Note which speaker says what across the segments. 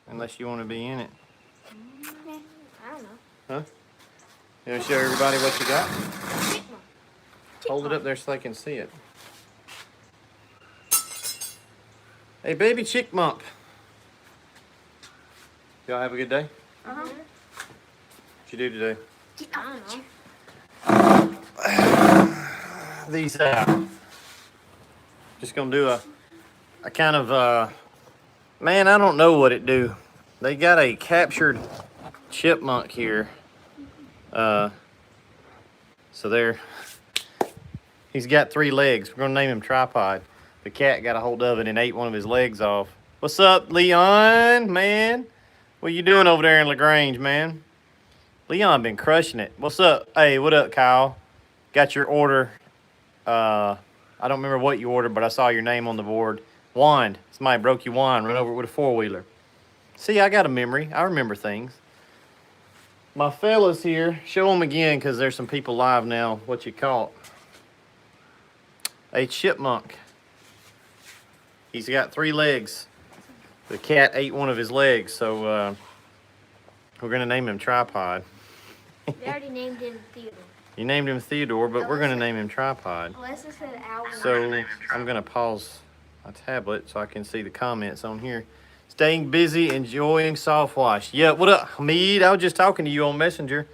Speaker 1: unless you want to be in it.
Speaker 2: I don't know.
Speaker 1: Huh? You want to show everybody what you got?
Speaker 2: Chipmunk.
Speaker 1: Hold it up there so they can see it. Hey, baby chickmunk. Y'all have a good day?
Speaker 2: Uh-huh.
Speaker 1: What you do today?
Speaker 2: I don't know.
Speaker 1: These, just gonna do a kind of, man, I don't know what it do. They got a captured chipmunk here. So there, he's got 3 legs. We're gonna name him Tripod. The cat got a hold of it and ate one of his legs off. What's up, Leon, man? What you doing over there in LaGrange, man? Leon been crushing it. What's up? Hey, what up, Kyle? Got your order. I don't remember what you ordered, but I saw your name on the board. Wand. Somebody broke your wand. Run over it with a 4-wheeler. See, I got a memory. I remember things. My fellas here, show them again because there's some people live now. What you caught? A chipmunk. He's got 3 legs. The cat ate one of his legs, so we're gonna name him Tripod.
Speaker 2: We already named him Theodore.
Speaker 1: You named him Theodore, but we're gonna name him Tripod.
Speaker 2: Alyssa said Alvin.
Speaker 1: So I'm gonna pause my tablet so I can see the comments on here. Staying busy, enjoying Softwash. Yeah, what up, Hamid? I was just talking to you on Messenger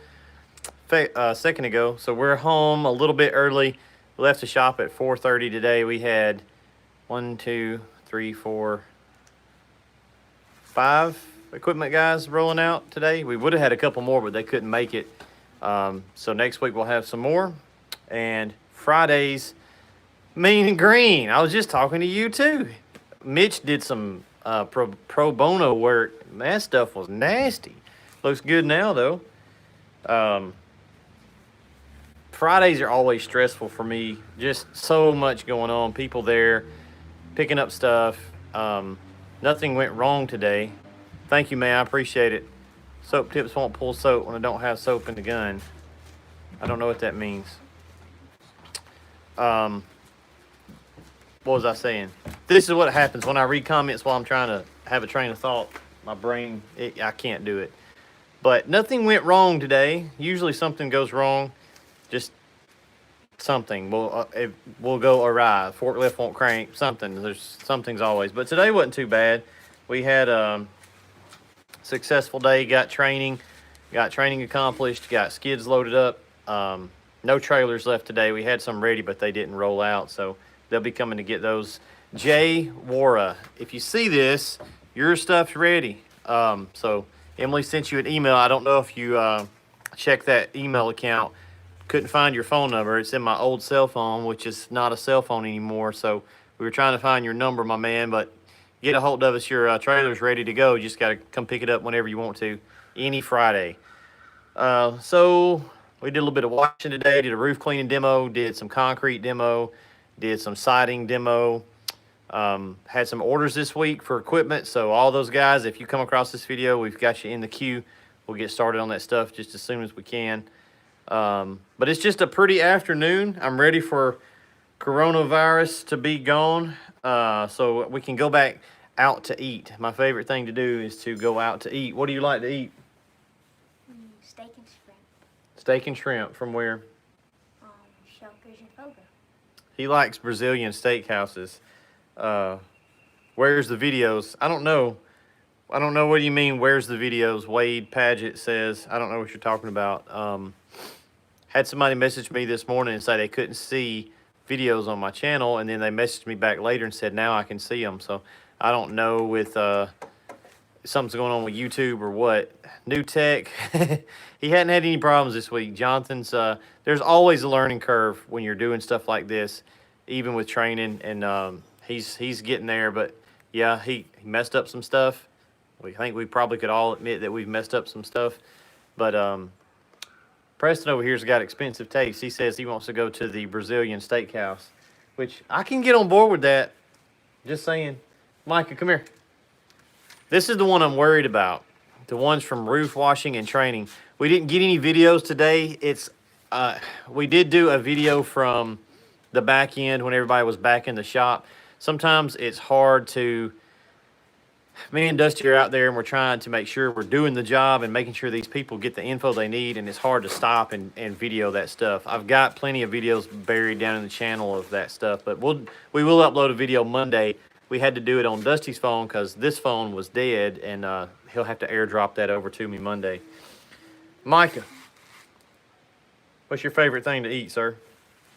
Speaker 1: a second ago. So we're home a little bit early. We left the shop at 4:30 today. We had 1, 2, 3, 4, 5 equipment guys rolling out today. We would have had a couple more, but they couldn't make it. So next week we'll have some more. And Fridays, Mean and Green. I was just talking to you too. Mitch did some pro bono work. That stuff was nasty. Looks good now though. Fridays are always stressful for me. Just so much going on. People there picking up stuff. Nothing went wrong today. Thank you, man. I appreciate it. Soap tips won't pull soap when I don't have soap in the gun. I don't know what that means. What was I saying? This is what happens when I read comments while I'm trying to have a train of thought. My brain, I can't do it. But nothing went wrong today. Usually something goes wrong. Just something will go awry. Forklift won't crank. Something. Something's always. But today wasn't too bad. We had a successful day. Got training accomplished. Got skids loaded up. No trailers left today. We had some ready, but they didn't roll out. So they'll be coming to get those. Jay Wara, if you see this, your stuff's ready. So Emily sent you an email. I don't know if you checked that email account. Couldn't find your phone number. It's in my old cell phone, which is not a cell phone anymore. So we were trying to find your number, my man, but get a hold of us. Your trailer's ready to go. You just got to come pick it up whenever you want to, any Friday. So we did a little bit of washing today, did a roof cleaning demo, did some concrete demo, did some siding demo. Had some orders this week for equipment. So all those guys, if you come across this video, we've got you in the queue. We'll get started on that stuff just as soon as we can. But it's just a pretty afternoon. I'm ready for coronavirus to be gone, so we can go back out to eat. My favorite thing to do is to go out to eat. What do you like to eat?
Speaker 2: Steak and shrimp.
Speaker 1: Steak and shrimp. From where?
Speaker 2: Shellfish and Fogo.
Speaker 1: He likes Brazilian steakhouses. Where's the videos? I don't know. What do you mean, where's the videos? Wade Paget says, I don't know what you're talking about. Had somebody message me this morning and say they couldn't see videos on my channel, and then they messaged me back later and said now I can see them. So I don't know with something's going on with YouTube or what. New tech. He hadn't had any problems this week. Jonathan's there's always a learning curve when you're doing stuff like this, even with training, and he's getting there. But yeah, he messed up some stuff. We think we probably could all admit that we've messed up some stuff. But Preston over here's got expensive taste. He says he wants to go to the Brazilian steakhouse, which I can get on board with that. Just saying. Micah, come here. This is the one I'm worried about. The ones from roof washing and training. We didn't get any videos today. We did do a video from the back end when everybody was back in the shop. Sometimes it's hard to me and Dusty are out there and we're trying to make sure we're doing the job and making sure these people get the info they need, and it's hard to stop and video that stuff. I've got plenty of videos buried down in the channel of that stuff, but we will upload a video Monday. We had to do it on Dusty's phone because this phone was dead, and he'll have to airdrop that over to me Monday. Micah, what's your favorite thing to eat, sir?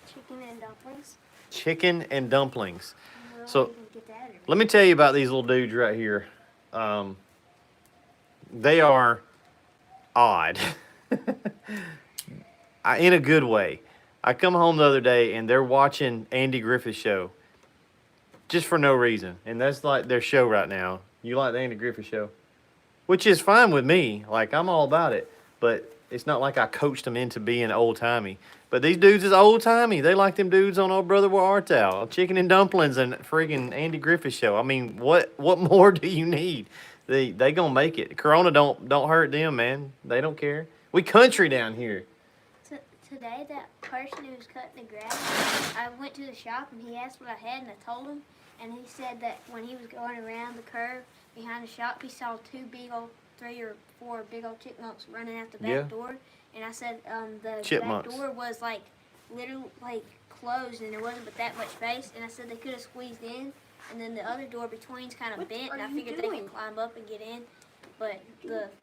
Speaker 2: Chicken and dumplings.
Speaker 1: Chicken and dumplings.
Speaker 2: We'll
Speaker 1: So
Speaker 2: even get that in.
Speaker 1: let me tell you about these little dudes right here. They are odd. In a good way. I come home the other day and they're watching Andy Griffith's show just for no reason. And that's like their show right now. You like the Andy Griffith show? Which is fine with me. Like, I'm all about it. But it's not like I coached them into being old-timey. But these dudes is old-timey. They like them dudes on Old Brother Where Art Thou, Chicken and Dumplings, and freaking Andy Griffith show. I mean, what more do you need? They gonna make it. Corona don't hurt them, man. They don't care. We country down here.
Speaker 2: Today, that person who was cutting the grass, I went to the shop and he asked what I had, and I told him, and he said that when he was going around the curve behind the shop, he saw 3 or 4 big old chipmunks running out the back door. And I said the
Speaker 1: Chipmunks.
Speaker 2: back door was like literally like closed, and there wasn't but that much space. And I said they could have squeezed in, and then the other door between's kind of bent, and I figured they could climb up and get in. But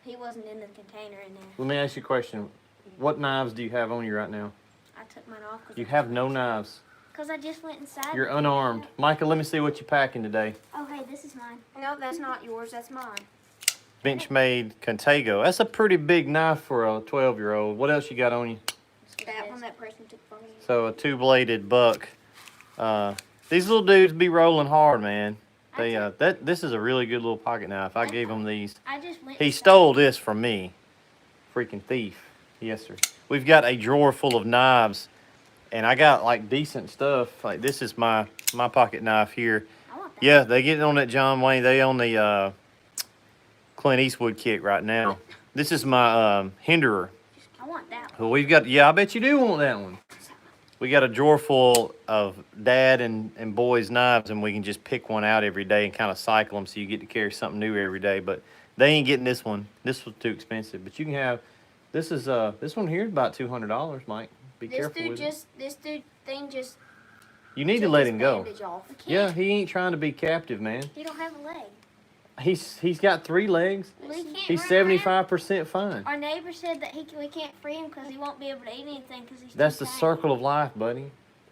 Speaker 2: he wasn't in the container in there.
Speaker 1: Let me ask you a question. What knives do you have on you right now?
Speaker 2: I took mine off.
Speaker 1: You have no knives.
Speaker 2: Because I just went inside.
Speaker 1: You're unarmed. Micah, let me see what you're packing today.
Speaker 2: Oh, hey, this is mine. No, that's not yours. That's mine.
Speaker 1: Benchmade Contago. That's a pretty big knife for a 12-year-old. What else you got on you?
Speaker 2: That one that person took from me.
Speaker 1: So a 2-bladed buck. These little dudes be rolling hard, man. They this is a really good little pocket knife. I gave him these.
Speaker 2: I just went
Speaker 1: He
Speaker 2: inside.
Speaker 1: stole this from me. Freaking thief. Yes, sir. We've got a drawer full of knives, and I got like decent stuff. Like this is my pocket knife here.
Speaker 2: I want that.
Speaker 1: Yeah, they getting on that John Wayne. They on the Clint Eastwood kick right now. This is my Hinderer.
Speaker 2: I want that one.
Speaker 1: Well, we've got, yeah, I bet you do want that one. We got a drawer full of dad and boys' knives, and we can just pick one out every day and kind of cycle them so you get to carry something new every day. But they ain't getting this one. This was too expensive. But you can have, this one here is about $200, Mike. Be careful with it.
Speaker 2: This thing just.
Speaker 1: You need to let him go.
Speaker 2: Off.
Speaker 1: Yeah, he ain't trying to be captive, man.
Speaker 2: He don't have a leg.
Speaker 1: He's got 3 legs.
Speaker 2: Well, he can't
Speaker 1: He's
Speaker 2: run around.
Speaker 1: 75% fine.
Speaker 2: Our neighbor said that we can't free him because he won't be able to eat anything because he's
Speaker 1: That's
Speaker 2: too
Speaker 1: the
Speaker 2: tiny.
Speaker 1: circle of life, buddy.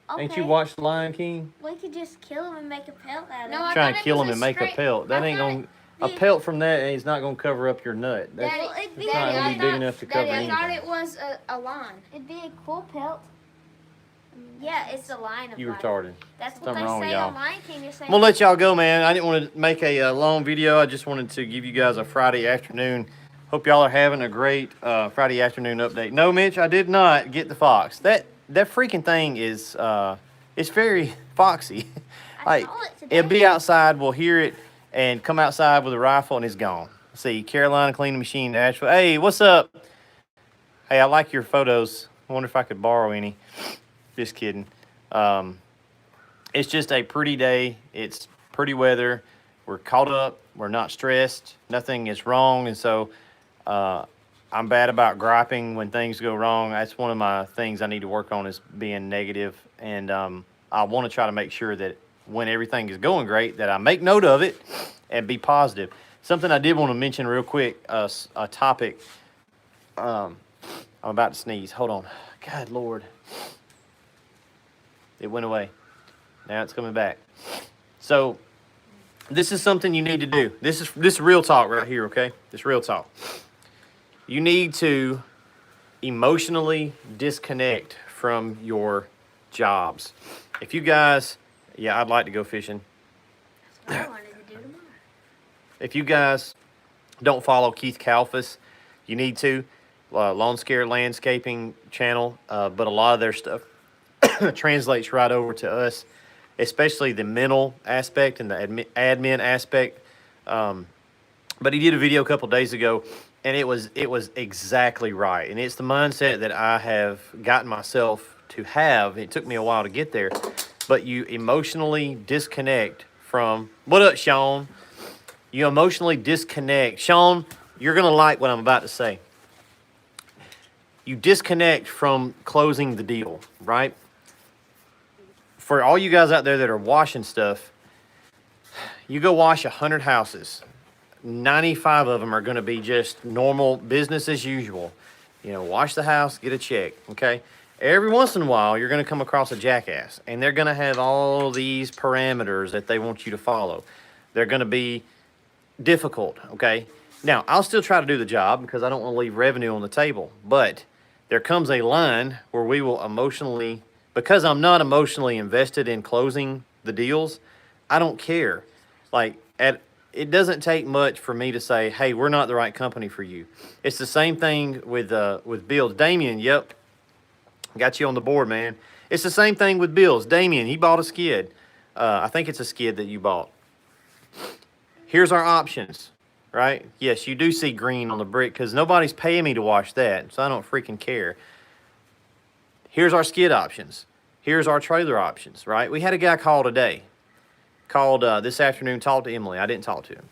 Speaker 2: Okay.
Speaker 1: Ain't you watched The Lion King?
Speaker 2: We could just kill him and make a pelt out of
Speaker 3: No,
Speaker 2: him.
Speaker 3: I
Speaker 1: Try and
Speaker 3: thought it
Speaker 1: kill
Speaker 3: was
Speaker 1: him
Speaker 3: a
Speaker 1: and make a
Speaker 3: straight-
Speaker 1: pelt. That
Speaker 3: I
Speaker 1: ain't
Speaker 3: thought
Speaker 1: gonna.
Speaker 3: it-
Speaker 1: A pelt from that is not gonna cover up your nut. That's
Speaker 3: Daddy,
Speaker 2: Well, it'd be,
Speaker 1: it's not gonna be big enough to cover
Speaker 3: Daddy, I thought
Speaker 1: anything.
Speaker 3: it was a line.
Speaker 2: it'd be a cool pelt. Yeah, it's a line of
Speaker 1: You
Speaker 2: life.
Speaker 1: retarded.
Speaker 2: That's what
Speaker 1: Something
Speaker 2: they
Speaker 1: wrong with
Speaker 2: say
Speaker 1: y'all.
Speaker 2: on Lion King. They say
Speaker 1: I'm gonna let y'all go, man. I didn't want to make a long video. I just wanted to give you guys a Friday afternoon. Hope y'all are having a great Friday afternoon update. No, Mitch, I did not get the fox. That freaking thing is it's very foxy.
Speaker 2: I
Speaker 1: Like
Speaker 2: saw it today.
Speaker 1: it'll be outside, we'll hear it, and come outside with a rifle, and it's gone. See, Carolina Cleaning Machine, Asheville. Hey, what's up? Hey, I like your photos. I wonder if I could borrow any. Just kidding. It's just a pretty day. It's pretty weather. We're caught up. We're not stressed. Nothing is wrong. And so I'm bad about griping when things go wrong. That's one of my things I need to work on is being negative. And I want to try to make sure that when everything is going great, that I make note of it and be positive. Something I did want to mention real quick, a topic. I'm about to sneeze. Hold on. God, Lord. It went away. Now it's coming back. So this is something you need to do. This is real talk right here, okay? This real talk. You need to emotionally disconnect from your jobs. If you guys, yeah, I'd like to go fishing.
Speaker 2: That's what I wanted to do tomorrow.
Speaker 1: If you guys don't follow Keith Kalfas, you need to. Lawn Scare Landscaping channel, but a lot of their stuff translates right over to us, especially the mental aspect and the admin aspect. But he did a video a couple days ago, and it was exactly right. And it's the mindset that I have gotten myself to have. It took me a while to get there, but you emotionally disconnect from. What up, Sean? You emotionally disconnect. Sean, you're going to like what I'm about to say. You disconnect from closing the deal, right? For all you guys out there that are washing stuff, you go wash 100 houses. 95 of them are going to be just normal business as usual. You know, wash the house, get a check, okay? Every once in a while, you're going to come across a jackass, and they're going to have all these parameters that they want you to follow. They're going to be difficult, okay? Now, I'll still try to do the job because I don't want to leave revenue on the table, but there comes a line where we will emotionally, because I'm not emotionally invested in closing the deals, I don't care. Like, it doesn't take much for me to say, hey, we're not the right company for you. It's the same thing with bills. Damien, yep, got you on the board, man. It's the same thing with bills. Damien, he bought a skid. I think it's a skid that you bought. Here's our options, right? Yes, you do see green on the brick because nobody's paying me to wash that, so I don't freaking care. Here's our skid options. Here's our trailer options, right? We had a guy call today. Called this afternoon, talked to Emily. I didn't talk to him.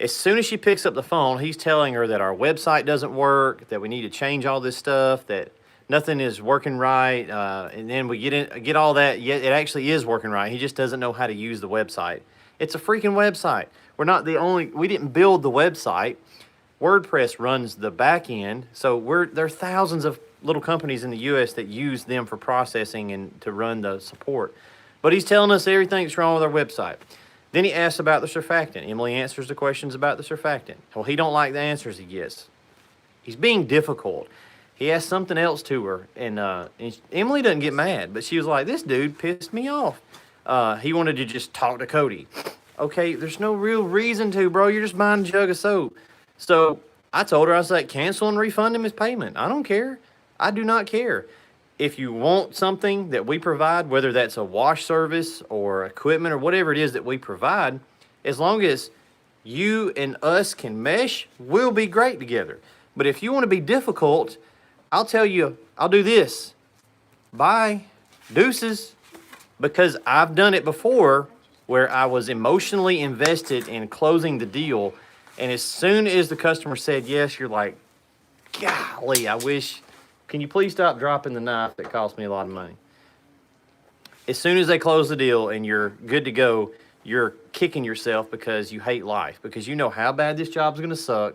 Speaker 1: As soon as she picks up the phone, he's telling her that our website doesn't work, that we need to change all this stuff, that nothing is working right, and then we get all that. Yet it actually is working right. He just doesn't know how to use the website. It's a freaking website. We're not the only. We didn't build the website. WordPress runs the back end, so there are thousands of little companies in the U.S. that use them for processing and to run the support. But he's telling us everything's wrong with our website. Then he asks about the surfactant. Emily answers the questions about the surfactant. Well, he don't like the answers he gets. He's being difficult. He asked something else to her, and Emily doesn't get mad, but she was like, this dude pissed me off. He wanted to just talk to Cody. Okay, there's no real reason to, bro. You're just buying a jug of soap. So I told her, I was like, cancel and refund him his payment. I don't care. I do not care. If you want something that we provide, whether that's a wash service or equipment or whatever it is that we provide, as long as you and us can mesh, we'll be great together. But if you want to be difficult, I'll tell you, I'll do this. Bye. Deuces. Because I've done it before where I was emotionally invested in closing the deal, and as soon as the customer said yes, you're like, golly, I wish... Can you please stop dropping the knife that cost me a lot of money? As soon as they close the deal and you're good to go, you're kicking yourself because you hate life, because you know how bad this job's going to suck.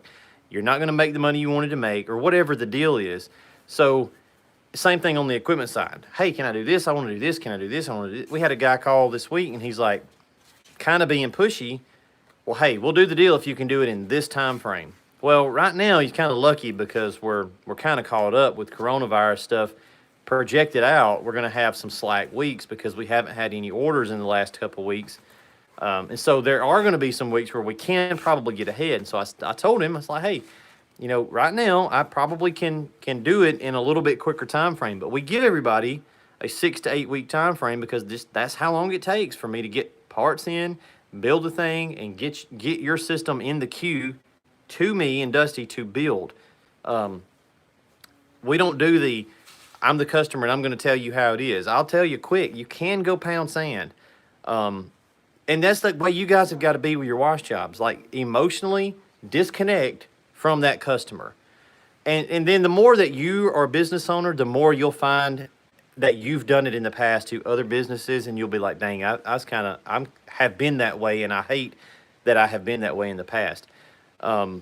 Speaker 1: You're not going to make the money you wanted to make or whatever the deal is. So same thing on the equipment side. Hey, can I do this? I want to do this. Can I do this? I want to do this. We had a guy call this week and he's like kind of being pushy. Well, hey, we'll do the deal if you can do it in this time frame. Well, right now he's kind of lucky because we're kind of caught up with coronavirus stuff projected out. We're going to have some slack weeks because we haven't had any orders in the last couple of weeks. And so there are going to be some weeks where we can probably get ahead. And so I told him, I was like, hey, you know, right now I probably can do it in a little bit quicker time frame. But we give everybody a 6 to 8 week time frame because that's how long it takes for me to get parts in, build the thing, and get your system in the queue to me and Dusty to build. We don't do I'm the customer and I'm going to tell you how it is. I'll tell you quick. You can go pound sand. And that's the way you guys have got to be with your wash jobs. Like, emotionally disconnect from that customer. And then the more that you are a business owner, the more you'll find that you've done it in the past to other businesses, and you'll be like, dang, I have been that way, and I hate that I have been that way in the past. I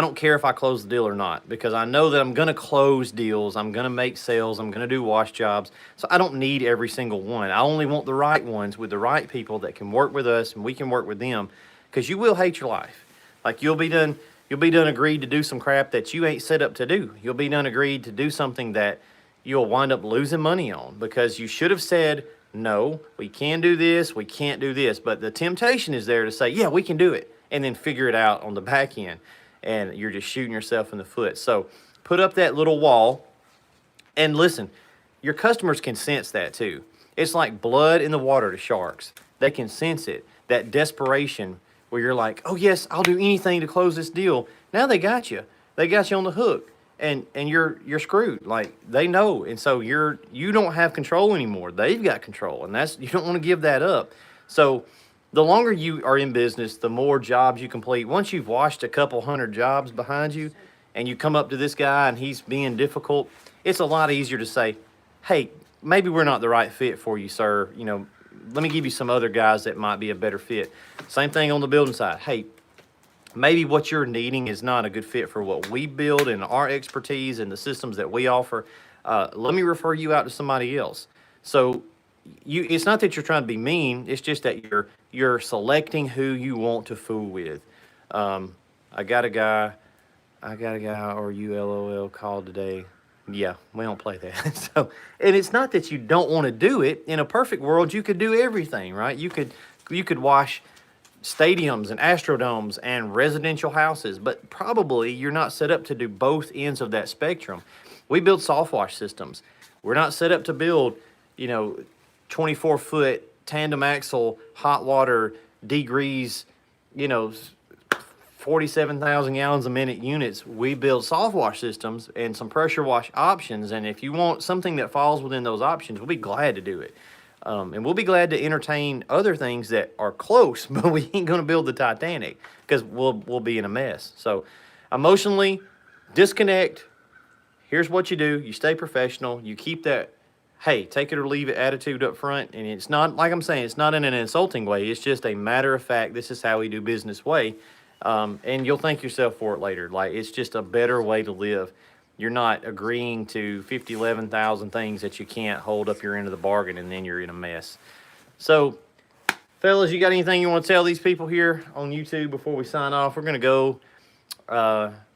Speaker 1: don't care if I close the deal or not, because I know that I'm going to close deals. I'm going to make sales. I'm going to do wash jobs. So I don't need every single one. I only want the right ones with the right people that can work with us and we can work with them, because you will hate your life. Like, you'll be done agreed to do some crap that you ain't set up to do. You'll be done agreed to do something that you'll wind up losing money on, because you should have said, no, we can do this, we can't do this. But the temptation is there to say, yeah, we can do it, and then figure it out on the back end. And you're just shooting yourself in the foot. So put up that little wall, and listen, your customers can sense that too. It's like blood in the water to sharks. They can sense it, that desperation where you're like, oh yes, I'll do anything to close this deal. Now they got you. They got you on the hook, and you're screwed. Like, they know. And so you don't have control anymore. They've got control, and you don't want to give that up. So the longer you are in business, the more jobs you complete. Once you've washed a couple hundred jobs behind you and you come up to this guy and he's being difficult, it's a lot easier to say, hey, maybe we're not the right fit for you, sir. You know, let me give you some other guys that might be a better fit. Same thing on the building side. Hey, maybe what you're needing is not a good fit for what we build and our expertise and the systems that we offer. Let me refer you out to somebody else. So it's not that you're trying to be mean. It's just that you're selecting who you want to fool with. I got a guy or ULOL called today. Yeah, we don't play that. So, and it's not that you don't want to do it. In a perfect world, you could do everything, right? You could wash stadiums and astrodomes and residential houses, but probably you're not set up to do both ends of that spectrum. We build Softwash systems. We're not set up to build, 24-foot tandem axle, hot water, degrees, 47,000 gallons a minute units. We build Softwash systems and some pressure wash options. And if you want something that falls within those options, we'll be glad to do it. And we'll be glad to entertain other things that are close, but we ain't going to build the Titanic because we'll be in a mess. So emotionally, disconnect. Here's what you do. You stay professional. You keep that, hey, take it or leave it attitude up front. And it's not, like I'm saying, it's not in an insulting way. It's just a matter of fact, this is how we do business way. And you'll thank yourself for it later. Like, it's just a better way to live. You're not agreeing to 11,000 things that you can't hold up your end of the bargain, and then you're in a mess. So, fellas, you got anything you want to tell these people here on YouTube before we sign off? We're going to go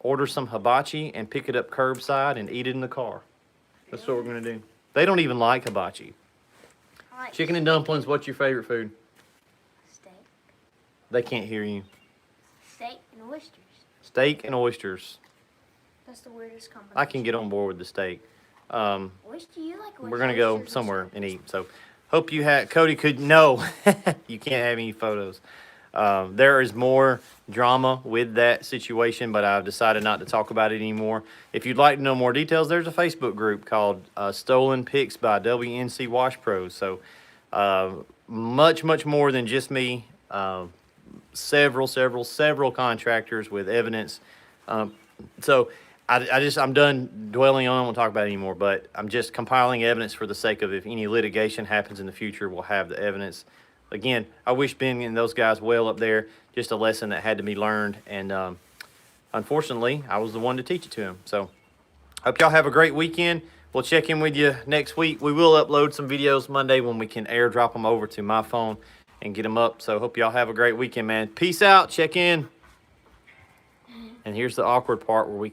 Speaker 1: order some hibachi and pick it up curbside and eat it in the car. That's what we're going to do. They don't even like hibachi.
Speaker 2: I like
Speaker 1: Chicken and dumplings, what's your favorite food?
Speaker 2: steak.
Speaker 1: They can't hear you.
Speaker 2: Steak and oysters.
Speaker 1: Steak and oysters.
Speaker 2: That's the weirdest combination.
Speaker 1: I can get on board with the steak.
Speaker 2: Oyster, you like
Speaker 1: We're going to go somewhere and eat. So, hope you had, Cody could, no, you can't have any photos. There is more drama with that situation, but I've decided not to talk about it anymore. If you'd like to know more details, there's a Facebook group called Stolen Pics by WNC Wash Pros. So, much more than just me. Several contractors with evidence. So, I'm done dwelling on it. I won't talk about it anymore, but I'm just compiling evidence for the sake of if any litigation happens in the future, we'll have the evidence. Again, I wish Ben and those guys well up there. Just a lesson that had to be learned, and unfortunately, I was the one to teach it to him. So, hope y'all have a great weekend. We'll check in with you next week. We will upload some videos Monday when we can airdrop them over to my phone and get them up. So, hope y'all have a great weekend, man. Peace out. Check in. And here's the awkward part where we